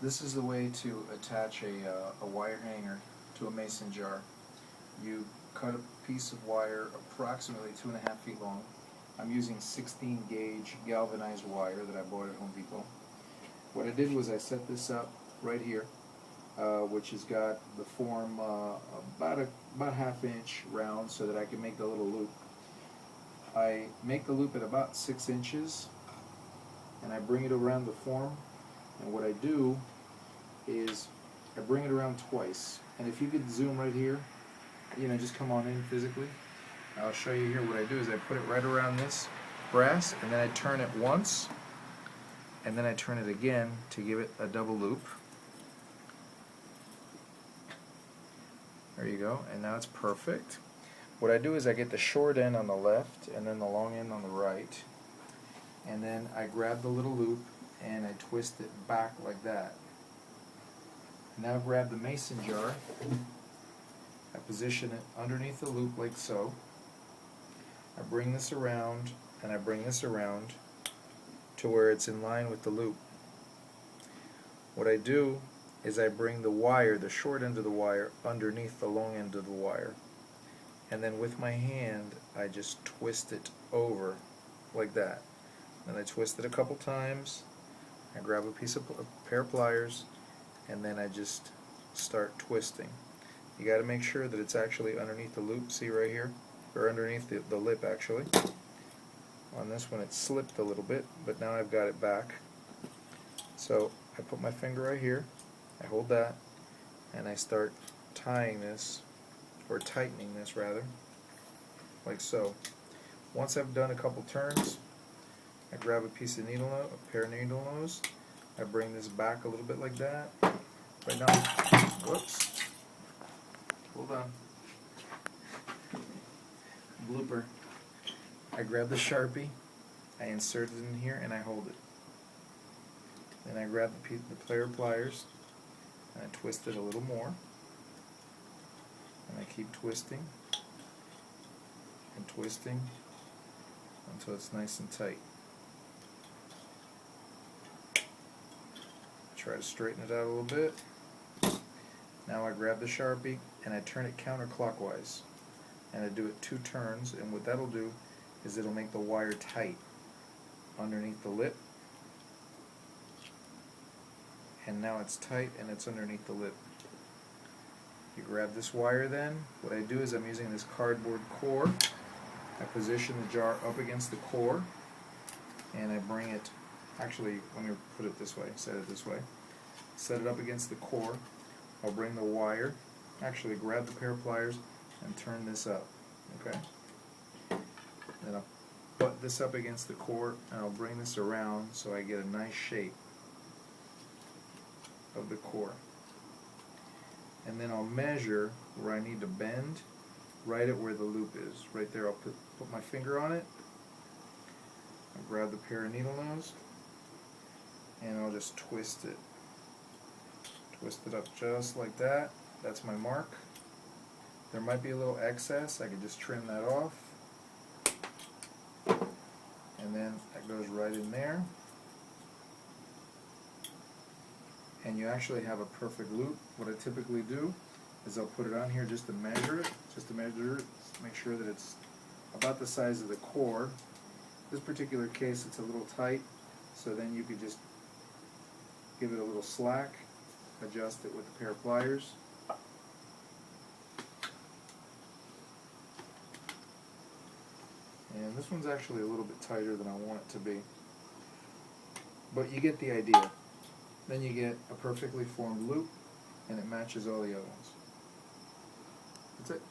This is the way to attach a wire hanger to a mason jar. You cut a piece of wire approximately 2.5 feet long. I'm using 16 gauge galvanized wire that I bought at Home Depot. What I did was I set this up right here, which has got the form about 1/2 inch round so that I can make the little loop. I make the loop at about 6 inches and I bring it around the form, and what I do is I bring it around twice. And if you could zoom right here, just come on in physically. I'll show you here. What I do is I put it right around this brass, and then I turn it once, and then I turn it again to give it a double loop. There you go, and now it's perfect. What I do is I get the short end on the left and then the long end on the right, and then I grab the little loop and I twist it back like that. Now grab the mason jar, I position it underneath the loop like so. I bring this around and I bring this around to where it's in line with the loop. What I do is I bring the wire, the short end of the wire, underneath the long end of the wire. And then with my hand I just twist it over like that. Then I twist it a couple times, I grab a pair of pliers, and then I just start twisting. You got to make sure that it's actually underneath the loop, see right here? Or underneath the lip actually. On this one it slipped a little bit, but now I've got it back. So I put my finger right here, I hold that, and I start tying this, or tightening this rather, like so. Once I've done a couple turns, I grab a piece of needle nose, a pair of needle nose, I bring this back a little bit like that. Right now, whoops, hold on, blooper. I grab the Sharpie, I insert it in here, and I hold it. Then I grab the pair of pliers, and I twist it a little more, and I keep twisting and twisting until it's nice and tight. Try to straighten it out a little bit. Now I grab the Sharpie and I turn it counterclockwise, and I do it 2 turns, and what that'll do is it'll make the wire tight underneath the lip, and now it's tight and it's underneath the lip. You grab this wire then, what I do is I'm using this cardboard core, I position the jar up against the core, and I bring it, actually let me put it this way, set it this way, set it up against the core. I'll bring the wire, actually grab the pair of pliers and turn this up, okay? Then I'll butt this up against the core and I'll bring this around so I get a nice shape of the core. And then I'll measure where I need to bend right at where the loop is. Right there, I'll put my finger on it, I'll grab the pair of needle nose, and I'll just twist it. Twist it up just like that. That's my mark. There might be a little excess, I can just trim that off. And then that goes right in there. And you actually have a perfect loop. What I typically do is I'll put it on here just to measure it, make sure that it's about the size of the core. This particular case it's a little tight, so then you could just give it a little slack, adjust it with a pair of pliers. And this one's actually a little bit tighter than I want it to be. But you get the idea. Then you get a perfectly formed loop, and it matches all the other ones. That's it.